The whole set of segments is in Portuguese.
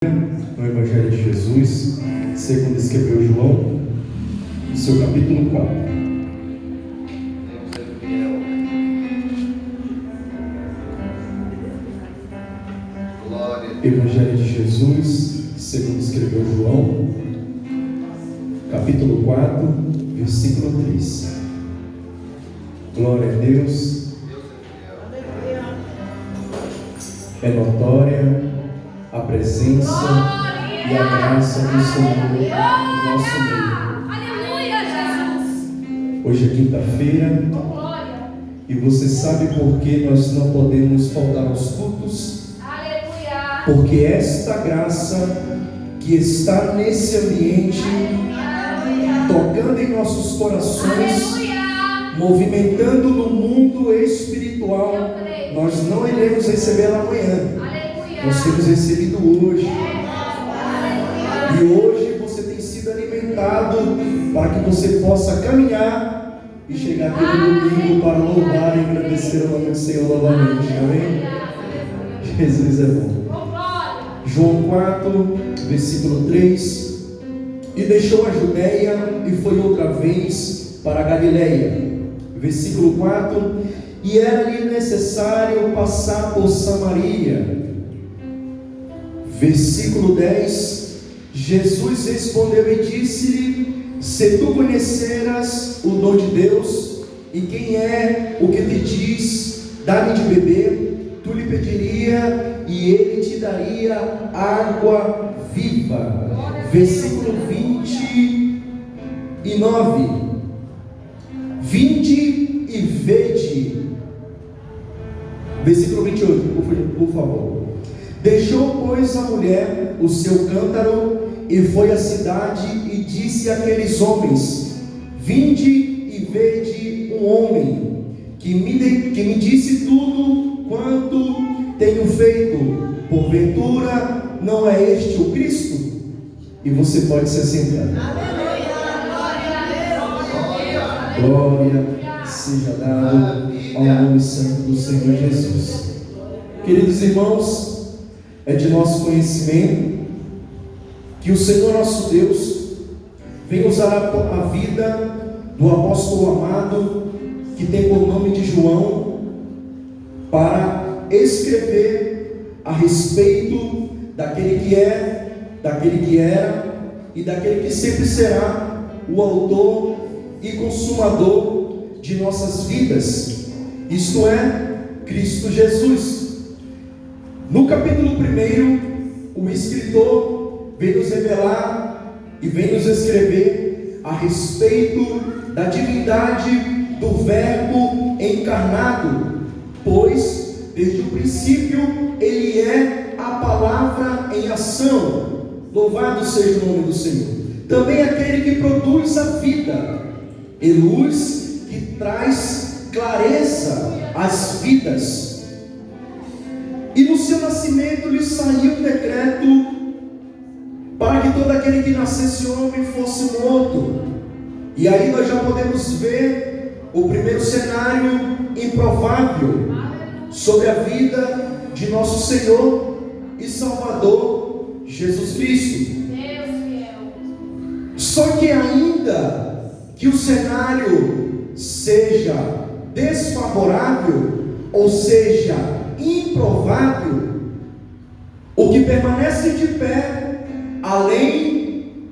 No Evangelho de Jesus, segundo escreveu João, no seu capítulo 4. Evangelho de Jesus, segundo escreveu João, capítulo 4, versículo 3. Glória a Deus. É notória a presença e a graça do Senhor no nosso meio. Aleluia, Jesus. Hoje é quinta-feira e você sabe por que nós não podemos faltar aos cultos? Aleluia. Porque esta graça que está nesse ambiente, tocando em nossos corações, movimentando no mundo espiritual, nós não iremos recebê-la amanhã. Nós temos recebido hoje. E hoje você tem sido alimentado para que você possa caminhar e chegar aqui no domingo para louvar e agradecer o nome do Senhor novamente. Amém? Jesus é bom. João 4, versículo 3. E deixou a Judeia e foi outra vez para a Galileia. Versículo 4. E era-lhe necessário passar por Samaria. Versículo 10. Jesus respondeu e disse-lhe: se tu conheceras o dom de Deus, e quem é o que te diz, dá-me de beber, tu lhe pediria, e ele te daria água viva. Versículo 29. Vinde e vede. Versículo 28, por favor. Deixou, pois, a mulher o seu cântaro e foi à cidade e disse àqueles homens: vinde e vede um homem que me disse tudo quanto tenho feito. Porventura não é este o Cristo? E você pode se assentar. Glória seja dada ao nome santo do Senhor Jesus. Queridos irmãos, é de nosso conhecimento que o Senhor nosso Deus vem usar a vida do apóstolo amado, que tem por nome de João, para escrever a respeito daquele que é, daquele que era e daquele que sempre será o autor e consumador de nossas vidas, isto é, Cristo Jesus. No capítulo 1, o escritor vem nos revelar e vem nos escrever a respeito da divindade do Verbo encarnado, pois desde o princípio ele é a palavra em ação. Louvado seja o nome do Senhor. Também aquele que produz a vida e luz, que traz clareza às vidas. E no seu nascimento lhe saiu um decreto para que todo aquele que nascesse homem fosse morto. E aí nós já podemos ver o primeiro cenário improvável sobre a vida de nosso Senhor e Salvador Jesus Cristo. Só que ainda que o cenário seja desfavorável, ou seja, improvável, o que permanece de pé, além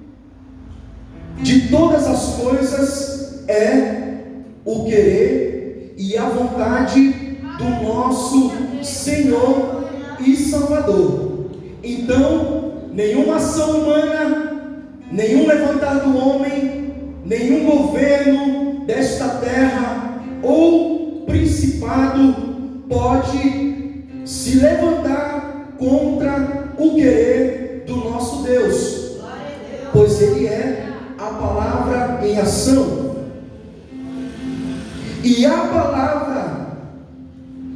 de todas as coisas, é o querer e a vontade do nosso Senhor e Salvador. Então, nenhuma ação humana, nenhum levantar do homem, nenhum governo desta terra ou principado pode se levantar contra o querer do nosso Deus, pois Ele é a palavra em ação. E a palavra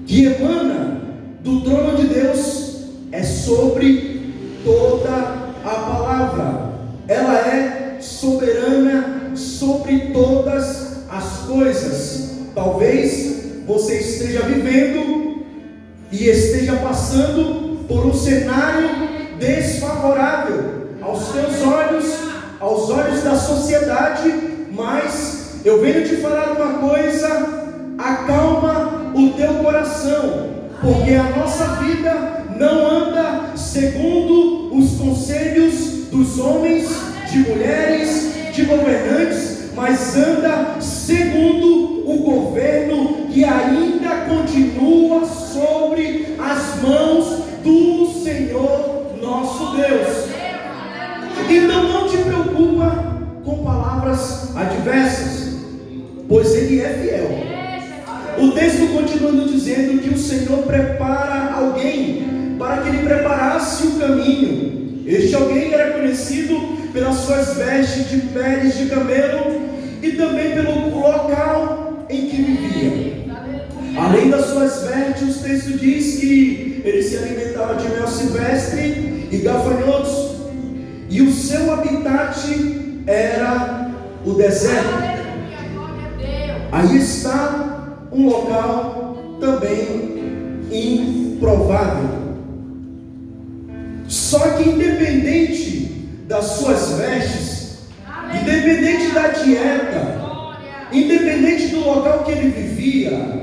que emana do trono de Deus é sobre toda a palavra. Ela é soberana sobre todas as coisas. Talvez você esteja vivendo e esteja passando por um cenário desfavorável. favorável aos teus olhos, aos olhos da sociedade, mas eu venho te falar uma coisa: acalma o teu coração, porque a nossa vida não anda segundo os conselhos dos homens, de mulheres, de governantes, mas anda segundo o governo que ainda continua sobre as mãos do Senhor nosso Deus. Então não te preocupa com palavras adversas, pois Ele é fiel. O texto continua nos dizendo que o Senhor prepara alguém para que Ele preparasse o caminho. Este alguém era conhecido pelas suas vestes de peles de camelo e também pelo local em que vivia. Além das suas vestes, o texto diz que ele se alimentava de mel silvestre e gafanhotos, e o seu habitat era o deserto. Aí está um local também improvável. Só que independente das suas vestes, independente da dieta, independente do local que ele vivia,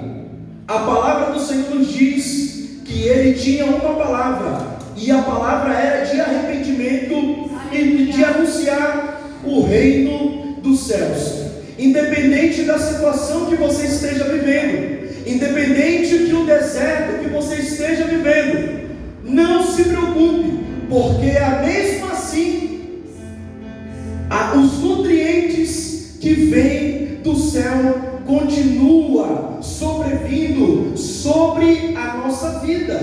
a palavra do Senhor nos diz que ele tinha uma palavra, e a palavra era de arrependimento e de anunciar o reino dos céus. Independente da situação que você esteja vivendo, independente do deserto que você esteja vivendo, não se preocupe, porque mesmo assim, os nutrientes que vêm do céu continua sobrevindo sobre a nossa vida.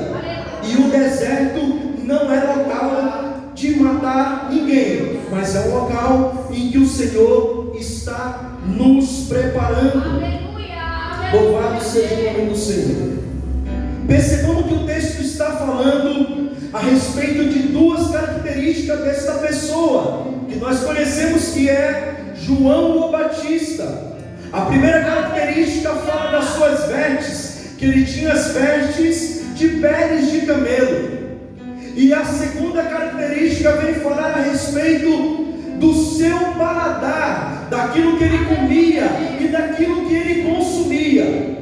E o deserto não é local de matar ninguém, mas é um local em que o Senhor está nos preparando. Louvado seja o nome do Senhor. Percebamos que o texto está falando a respeito de duas características desta pessoa, que nós conhecemos, que é João o Batista. A primeira característica fala das suas vestes, que ele tinha as vestes de peles de camelo. E a segunda característica vem falar a respeito do seu paladar, daquilo que ele comia e daquilo que ele consumia.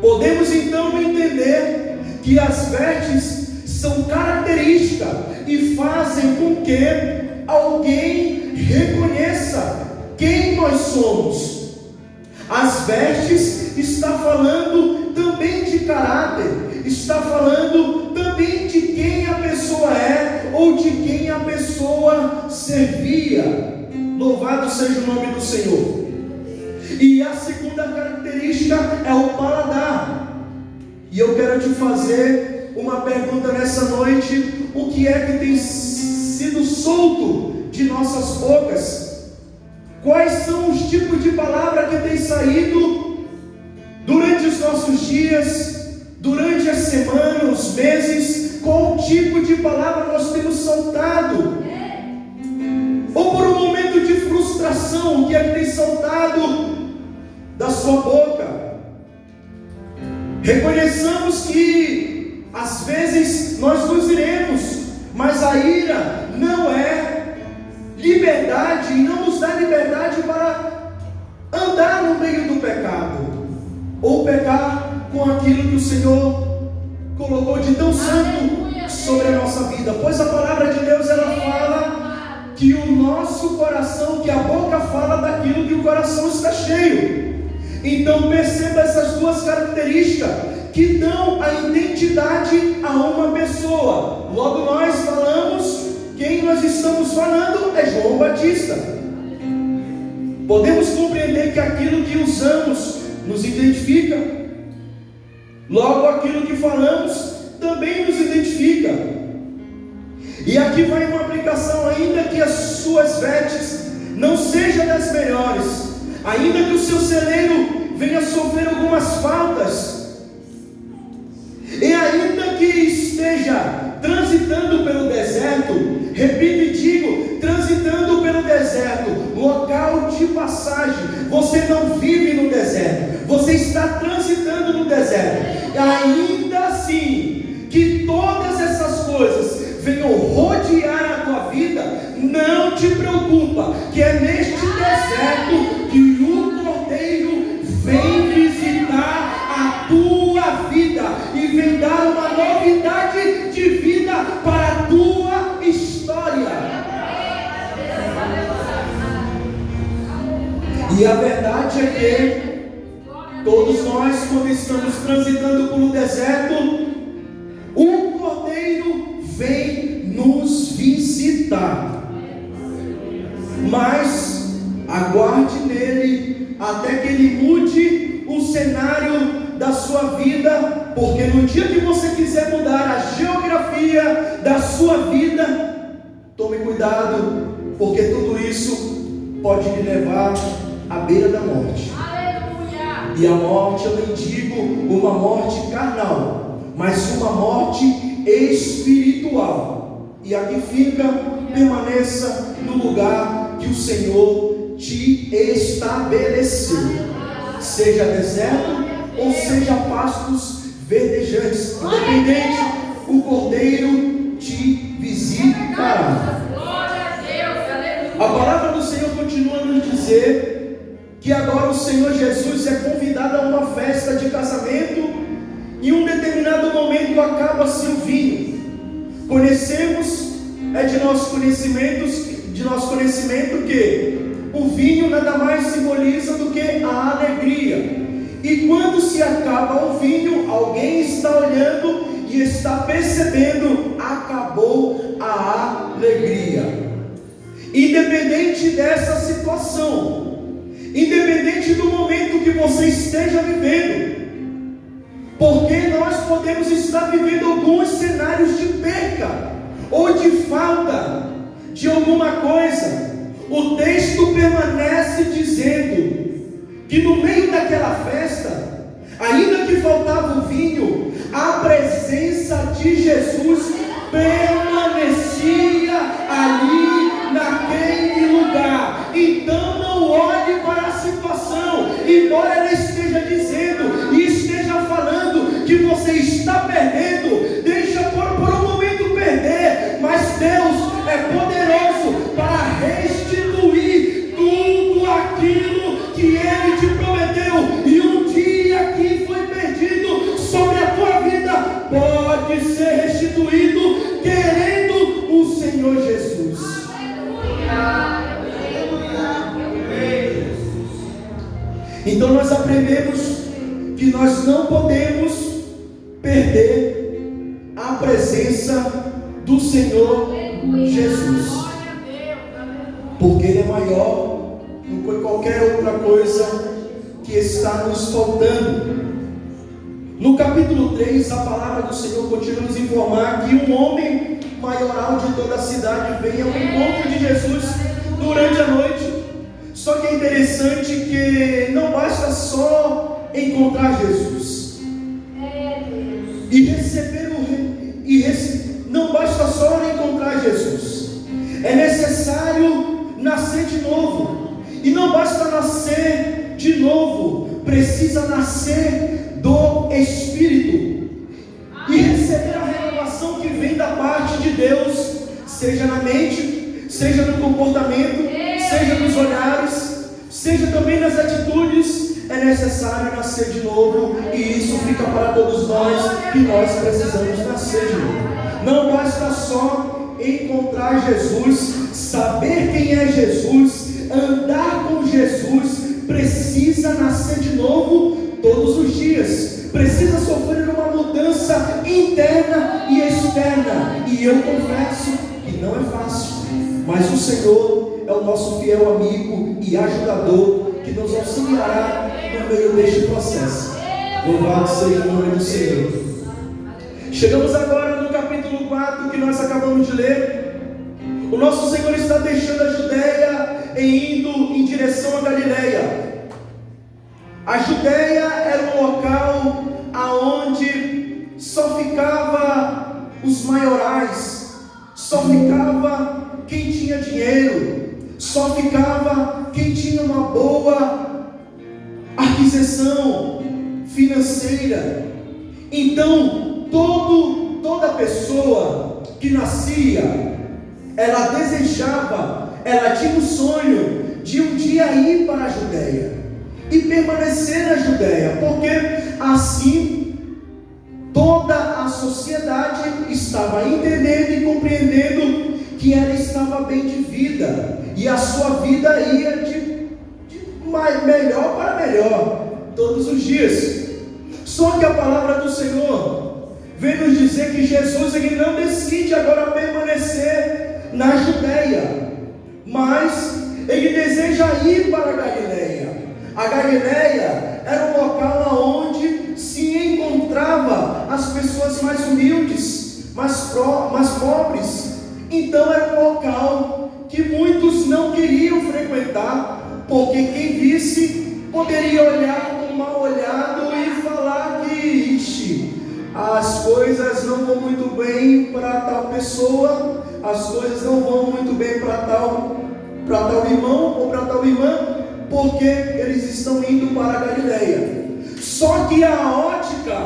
Podemos então entender que as vestes são características e fazem com que alguém reconheça quem nós somos. As vestes está falando também de caráter, está falando também de quem a pessoa é ou de quem a pessoa servia. Louvado seja o nome do Senhor. E a segunda característica é o paladar. E eu quero te fazer uma pergunta nessa noite: o que é que tem sido solto de nossas bocas? Quais são os tipos de palavra que tem saído durante os nossos dias, durante a semana, os meses? Qual tipo de palavra nós temos soltado? Ou por um momento de frustração, o que é que tem soltado da sua boca? Reconheçamos que às vezes nós nos iremos, mas a ira não é liberdade, e não nos dá liberdade para andar no meio do pecado, ou pecar com aquilo que o Senhor colocou de tão santo sobre a nossa vida. Pois a palavra de Deus, ela fala que o nosso coração, que a boca fala daquilo que o coração está cheio. Então perceba essas duas características que dão a identidade a uma pessoa. Logo nós falamos, quem nós estamos falando é João Batista. Podemos compreender que aquilo que usamos nos identifica. Logo aquilo que falamos também nos identifica. E aqui vai uma aplicação: ainda que as suas vestes não sejam das melhores, ainda que o seu celeiro venha sofrer algumas faltas, e ainda que esteja transitando pelo deserto, repito e digo, transitando pelo deserto, local de passagem, você não vive no deserto, você está transitando no deserto. Ainda assim, que todas essas coisas venham rodear não te preocupa, que é neste deserto que o Cordeiro vem visitar a tua vida e vem dar uma novidade de vida para a tua história. E a verdade é que todos nós, quando estamos transitando pelo deserto, o Cordeiro vem nos visitar. Mas aguarde nele até que ele mude o cenário da sua vida, porque no dia que você quiser mudar a geografia da sua vida, tome cuidado, porque tudo isso pode lhe levar à beira da morte. Aleluia. E a morte, eu nem digo uma morte carnal, mas uma morte espiritual. E aqui fica, permaneça no lugar que o Senhor te estabeleceu, seja deserto ou seja pastos verdejantes, independente, o Cordeiro te visitará. A palavra do Senhor continua a nos dizer que agora o Senhor Jesus é convidado a uma festa de casamento, e em um determinado momento acaba-se o vinho. Conhecemos, é de nosso conhecimento que o vinho nada mais simboliza do que a alegria. E quando se acaba o vinho, alguém está olhando e está percebendo, acabou a alegria. Independente dessa situação, independente do momento que você esteja vivendo, porque nós podemos estar vivendo alguns cenários de perca ou de falta de alguma coisa, o texto permanece dizendo que no meio daquela festa, ainda que faltava o vinho, a presença de Jesus permanecia ali naquele lugar. Então não olhe para a situação, embora ela esteja dizendo e esteja falando que você está perdendo, deixa por um momento perder, mas Deus é poderoso para restituir tudo aquilo que Ele te prometeu. E um dia que foi perdido sobre a tua vida pode ser restituído, querendo o Senhor Jesus. Então nós aprendemos que nós não podemos perder a presença do Senhor Jesus, porque Ele é maior do que qualquer outra coisa que está nos faltando. No capítulo 3, a palavra do Senhor continua a nos informar que um homem maioral de toda a cidade veio ao encontro de Jesus durante a noite. Só que é interessante que não basta só encontrar Jesus não basta só encontrar Jesus, é necessário nascer de novo. E não basta nascer de novo, precisa nascer do Espírito e receber a renovação que vem da parte de Deus, seja na mente, seja no comportamento, seja nos olhares, seja também nas atitudes. É necessário nascer de novo, e isso fica para todos nós, que nós precisamos nascer de novo. Não basta só encontrar Jesus, saber quem é Jesus, andar com Jesus, precisa nascer de novo todos os dias, precisa sofrer uma mudança interna e externa. E eu confesso que não é fácil, mas o Senhor é o nosso fiel amigo e ajudador, que nos auxiliará no meio deste processo. Louvado seja o nome do Senhor. Chegamos agora no capítulo 4 que nós acabamos de ler. O nosso Senhor está deixando a Judeia e indo em direção a Galileia. A Judeia era um local aonde só ficava os maiorais, só ficava quem tinha dinheiro, só ficava quem tinha uma boa aquisição financeira. Então toda pessoa que nascia ela desejava, ela tinha o sonho de um dia ir para a Judeia e permanecer na Judeia, porque assim toda a sociedade estava entendendo e compreendendo que ela estava bem de vida, e a sua vida ia de melhor para melhor, todos os dias. Só que a palavra do Senhor vem nos dizer que Jesus, ele não decide agora permanecer na Judeia, mas ele deseja ir para a Galileia. A Galileia era um local onde se encontrava as pessoas mais humildes, mais pobres. Então era um local que muitos não queriam frequentar, porque quem visse poderia olhar com mal olhado e falar que as coisas não vão muito bem para tal pessoa, as coisas não vão muito bem para tal irmão ou para tal irmã, porque eles estão indo para a Galileia. Só que a ótica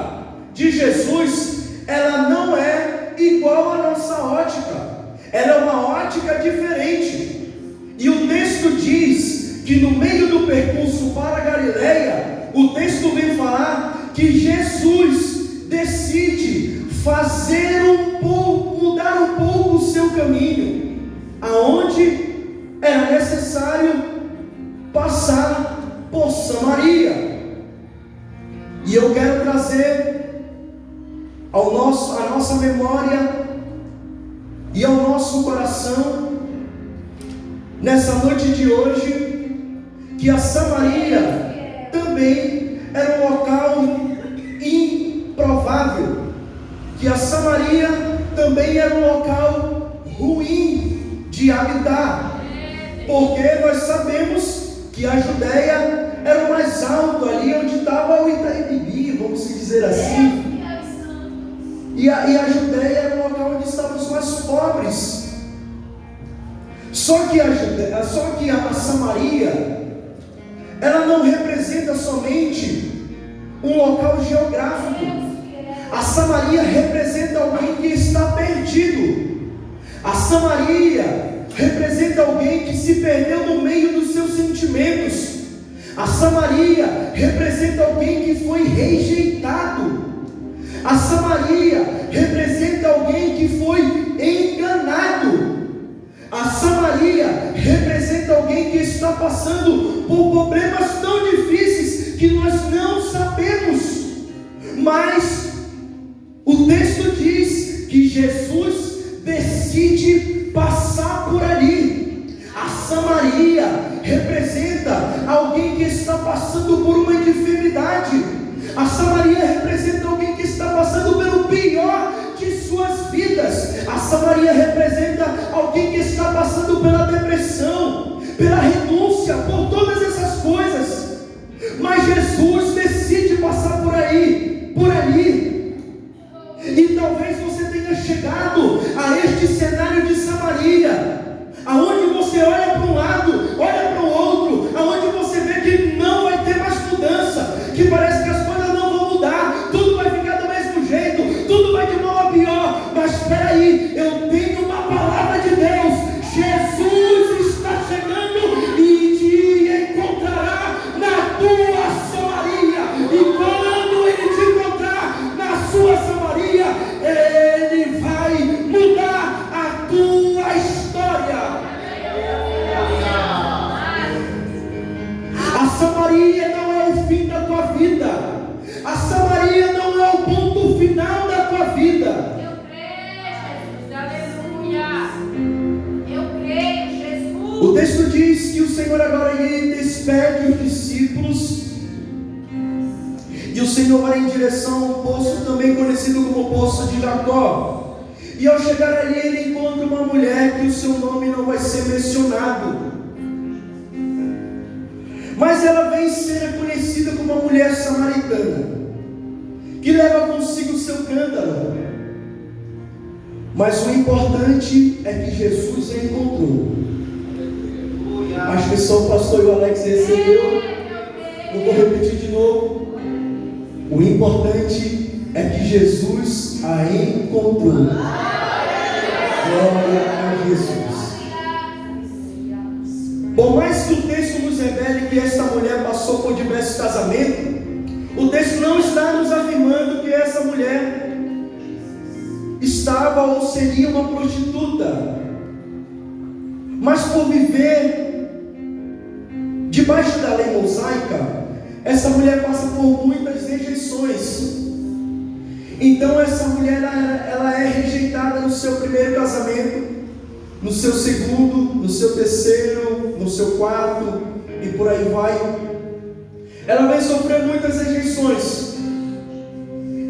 de Jesus, ela não é igual à nossa ótica, ela é uma ótica diferente. E o texto diz que no meio do percurso para a Galileia, o texto vem falar que Jesus decide mudar um pouco o seu caminho, aonde era necessário passar por Samaria. E eu quero trazer a nossa memória e ao nosso coração nessa noite de hoje, que a Samaria também era um local improvável, que a Samaria também era um local ruim de habitar, porque nós sabemos que a Judeia era o mais alto, ali onde estava o Itaimibi, vamos dizer assim, e a Judeia era o local onde estavam os mais pobres. Só que a Samaria, ela não representa somente um local geográfico. A Samaria representa alguém que está perdido. A Samaria representa alguém que se perdeu no meio dos seus sentimentos. A Samaria representa alguém que foi rejeitado. A Samaria representa alguém que foi enganado. A Samaria representa alguém que está passando por problemas tão difíceis que nós não sabemos. Mas o texto diz que Jesus decide passar por ali. A Samaria representa alguém que está passando por uma enfermidade. A Samaria representa alguém que está passando pelo pior de suas vidas. A Samaria representa alguém que está passando pela depressão, pela renúncia, por todas essas coisas. Mas Jesus decide passar por ali. E talvez você tenha chegado a este cenário de Samaria, aonde você olha para um lado, olha para o outro, aonde você vê que não vai ter mais mudança, que parece que as coisas não vão mudar, tudo vai ficar do mesmo jeito, tudo vai de mal a pior. Mas espera aí, eu tenho uma palavra de Deus. Jesus está chegando e te encontrará na tua Samaria. E quando Ele te encontrar na sua Samaria, Ele vai mudar a tua história. A Samaria não é o fim da tua vida. A Samaria não é o ponto final da tua vida. Eu creio, Jesus, aleluia. Eu creio, Jesus. O texto diz que o Senhor agora ele despede os discípulos e o Senhor vai em direção a um poço também conhecido como Poço de Jacó. E ao chegar ali ele encontra uma mulher que o seu nome não vai ser mencionado, mas ela vem ser reconhecida como uma mulher samaritana, que leva consigo o seu cântaro. Mas o importante é que Jesus a encontrou. Acho que só o pastor e o Alex recebeu. Eu vou repetir de novo. O importante é que Jesus a encontrou. Glória a Jesus. por diversos casamentos, o texto não está nos afirmando que essa mulher estava ou seria uma prostituta, mas por viver debaixo da lei mosaica, essa mulher passa por muitas rejeições. Então essa mulher ela é rejeitada no seu primeiro casamento, no seu segundo, no seu terceiro, no seu quarto e por aí vai. Ela vai sofrer muitas rejeições,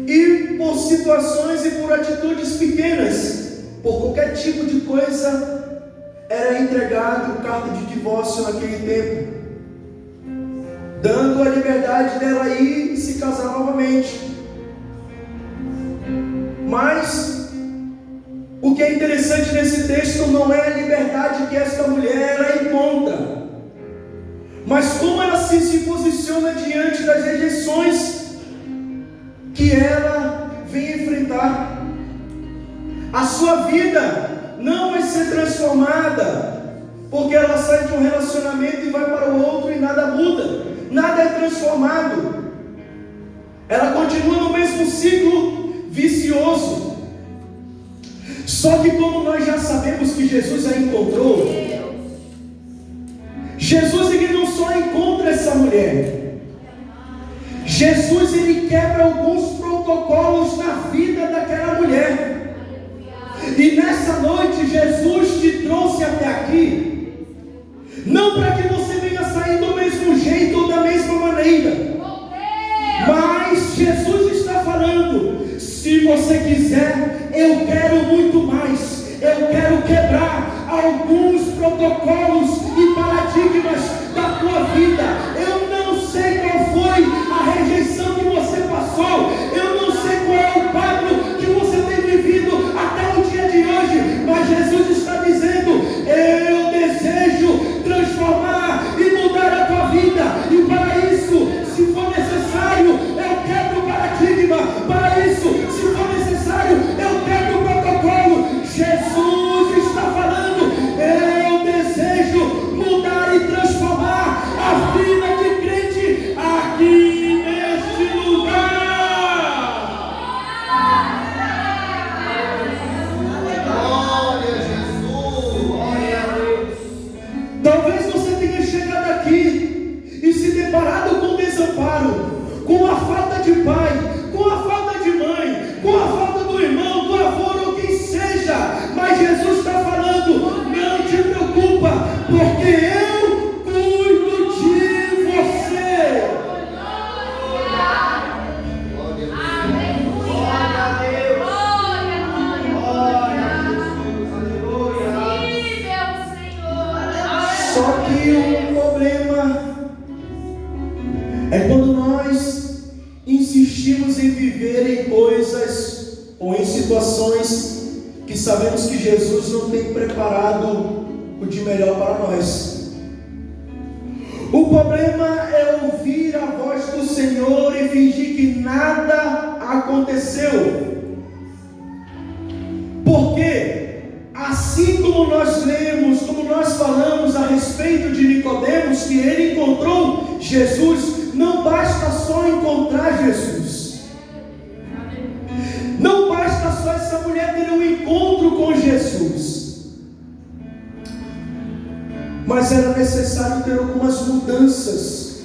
e por situações e por atitudes pequenas, por qualquer tipo de coisa, era entregado carta de divórcio naquele tempo, dando a liberdade dela ir e se casar novamente. Mas o que é interessante nesse texto não é a liberdade que esta mulher ela encontra, mas como ela se posiciona diante das rejeições que ela vem enfrentar. A sua vida não vai ser transformada porque ela sai de um relacionamento e vai para o outro e nada muda, nada é transformado. Ela continua no mesmo ciclo vicioso. Só que como nós já sabemos que Jesus a encontrou, Jesus ele não só encontra essa mulher, Jesus ele quebra alguns protocolos na vida daquela mulher. E nessa noite Jesus te trouxe até aqui, não para que você venha sair do mesmo jeito ou da mesma maneira, mas Jesus está falando: se você quiser, eu quero muito mais. Eu quero quebrar alguns protocolos e paradigmas da tua vida. Eu não sei qual foi a rejeição que você passou, eu não sei qual é o quadro que você tem vivido até o dia de hoje, mas Jesus está dizendo: eu desejo transformar e mudar a tua vida, e para isso, se for necessário, eu quebro o paradigma. Para isso, se for necessário, eu quebro o protocolo. Jesus está falando: eu desejo mudar e transformar a vida de crente aqui neste lugar. Glória a Jesus, glória a Deus. Talvez você tenha chegado aqui e se deparado com desamparo, com a falta de pai, com a falta de mãe, com a falta do irmão, do avô ou quem seja, mas Jesus está falando: não te preocupa, porque eu cuido de você. Só que o problema é quando nós insistimos em viver em coisas ou em situações que sabemos que Jesus não tem preparado o de melhor para nós. O problema é ouvir a voz do Senhor e fingir que nada aconteceu. Porque assim como nós lemos, como nós falamos a respeito de Nicodemos, que ele encontrou Jesus, não basta só encontrar Jesus, não basta só essa mulher ter um encontro com Jesus, mas era necessário ter algumas mudanças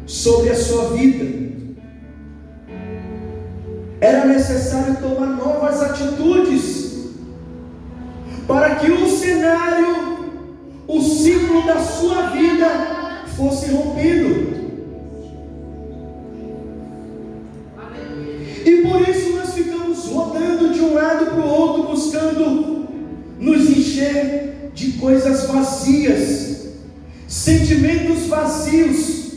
sobre a sua vida. Era necessário tomar novas atitudes para que o cenário, o ciclo da sua vida fosse rompido. E por isso nós ficamos rodando de um lado para o outro, buscando nos encher de coisas vazias, sentimentos vazios,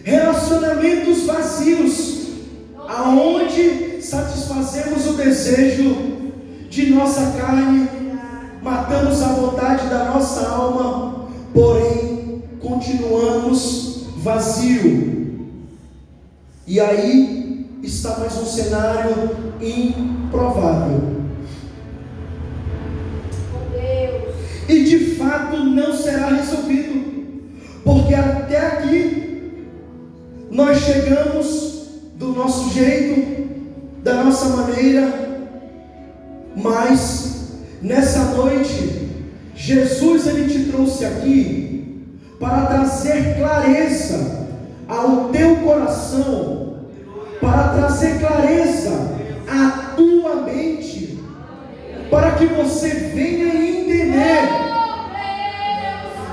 relacionamentos vazios, aonde satisfazemos o desejo de nossa carne, matamos a vontade da nossa alma, porém continuamos vazio. E aí está mais um cenário improvável. E de fato não será resolvido, porque até aqui nós chegamos do nosso jeito, da nossa maneira, mas nessa noite, Jesus ele te trouxe aqui para trazer clareza ao teu coração, para trazer clareza à tua mente, para que você venha entender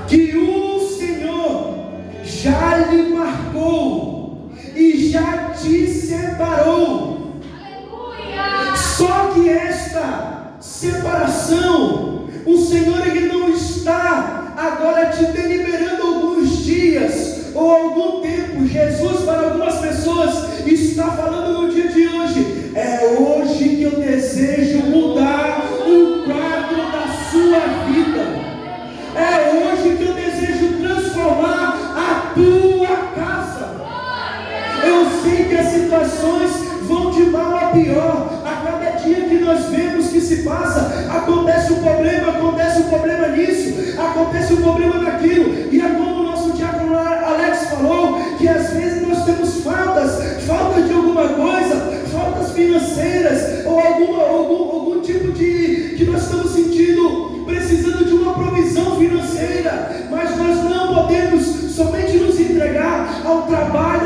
que o Senhor já lhe marcou e já te separou. Só que esta separação, o Senhor ele não está agora te deliberando alguns dias ou algum tempo. Jesus, para algumas pessoas, está falando no dia de hoje: é hoje que eu desejo mudar o quadro da sua vida. É hoje que eu desejo transformar a tua casa. Eu sei que as situações vão de mal a pior. A cada dia que nós vemos que se passa, acontece um problema nisso, acontece um problema naquilo. E é como o nosso diácono Alex falou, que às vezes nós temos faltas de alguma coisa, faltas financeiras, ou algum tipo de que nós estamos sentindo, precisando de uma provisão financeira, mas nós não podemos somente nos entregar ao trabalho,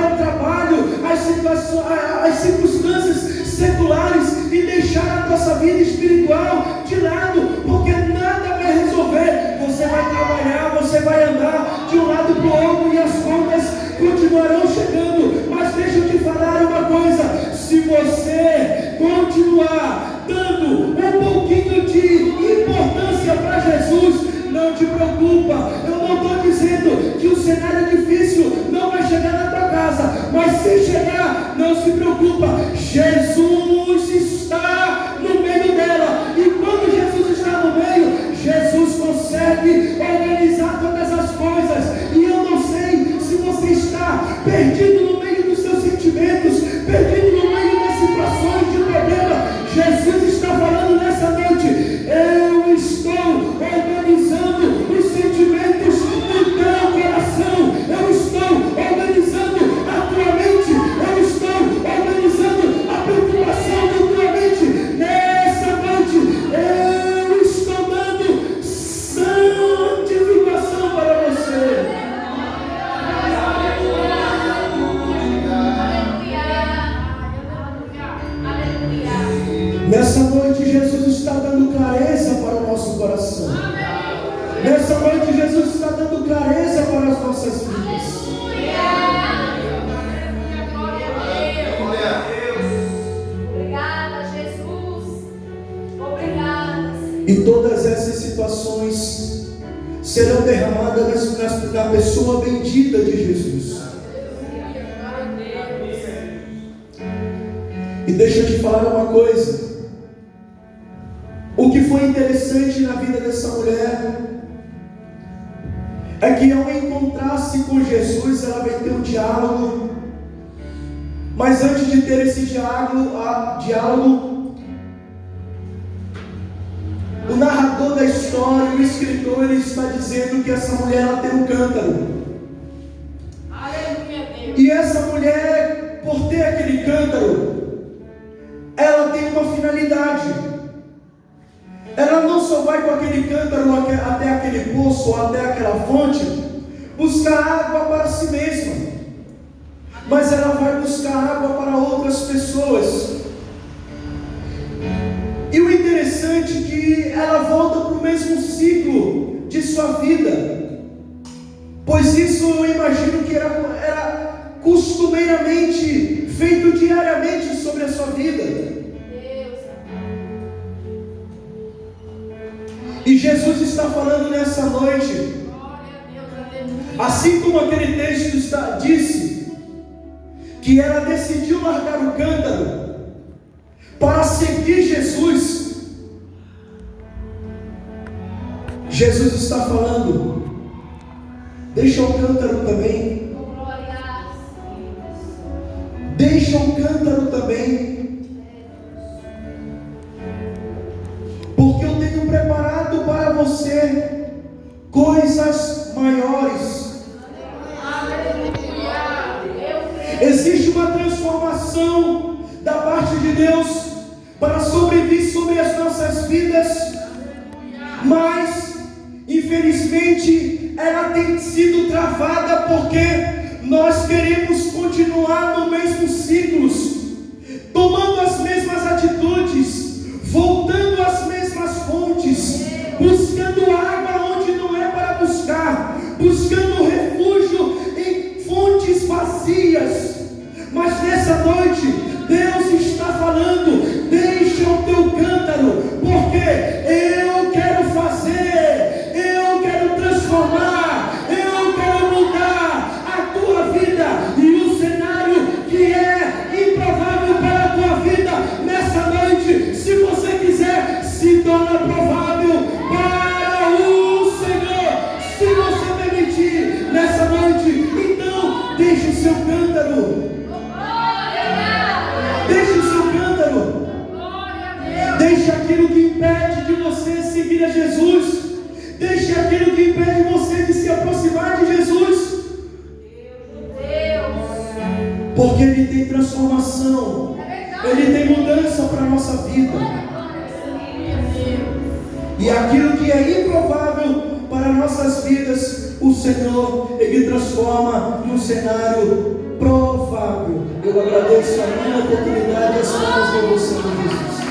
às circunstâncias seculares e deixar a nossa vida espiritual de lado, porque nada vai resolver. Você vai trabalhar, você vai andar de um lado para o outro e as contas continuarão chegando, mas deixa eu te falar uma coisa: se você continuar dando um pouquinho de importância para Jesus, não te preocupa. Eu não estou dizendo que o cenário difícil não vai chegar na tua casa, mas se chegar, não se preocupa, Jesus está no meio dela, e quando Jesus está no meio, Jesus consegue organizar todas as coisas. E eu não sei se você está perdido no meio dos seus sentimentos, perdido no meio das situações de problema. Jesus está falando nessa noite: eu estou organizando os sentimentos do teu coração, eu estou organizando a tua mente, eu estou organizando a preocupação da tua mente. Nessa noite, eu estou dando santificação para você. Nessa noite, Jesus está dando clareza para o nosso coração. Nessa noite, Jesus está dando clareza para as nossas vidas. Obrigada, Jesus. Obrigada. E todas essas situações serão derramadas na pessoa bendita de Jesus. E deixa eu te falar uma coisa. O que foi interessante na vida dessa mulher é que ao encontrar-se com Jesus, ela vai ter um diálogo. Mas antes de ter esse diálogo, o narrador da história, o escritor, ele está dizendo que essa mulher ela tem um cântaro. Aleluia, Deus. E essa mulher, por ter aquele cântaro, ela tem uma finalidade. Ela não só vai com aquele cântaro até aquele poço, ou até aquela fonte, buscar água para si mesma, mas ela vai buscar água para outras pessoas. E o interessante é que ela volta para o mesmo ciclo de sua vida, pois isso eu imagino que era costumeiramente feito diariamente sobre a sua vida. E Jesus está falando nessa noite, assim como aquele texto disse, que ela decidiu largar o cântaro para seguir Jesus. Jesus está falando: deixa o cântaro também. Deixa o cântaro também. Porque eu tenho preparado para você coisas maiores. infelizmente, ela tem sido travada porque nós queremos continuar no mesmo ciclos, tomando as mesmas atitudes, voltando às mesmas fontes, buscando água onde não é para buscar, buscando refúgio em fontes vazias. Mas nessa noite, Deus está falando: deixa o teu cântaro, porque eu quero fazer, eu quero transformar, eu quero mudar a tua vida. E o cenário que é improvável para a tua vida, nessa noite, se você quiser, se torna provável para o Senhor, se você permitir nessa noite. Então, deixa o seu cântaro. Deixa o seu cântaro. Deixa aquilo que impede de você seguir a Jesus. Deixa aquilo que impede você de se aproximar de Jesus. Porque Ele tem transformação, Ele tem mudança para a nossa vida. E aquilo que é improvável para nossas vidas, o Senhor, Ele transforma num cenário provável. Eu agradeço a minha oportunidade e as mãos de você, Jesus.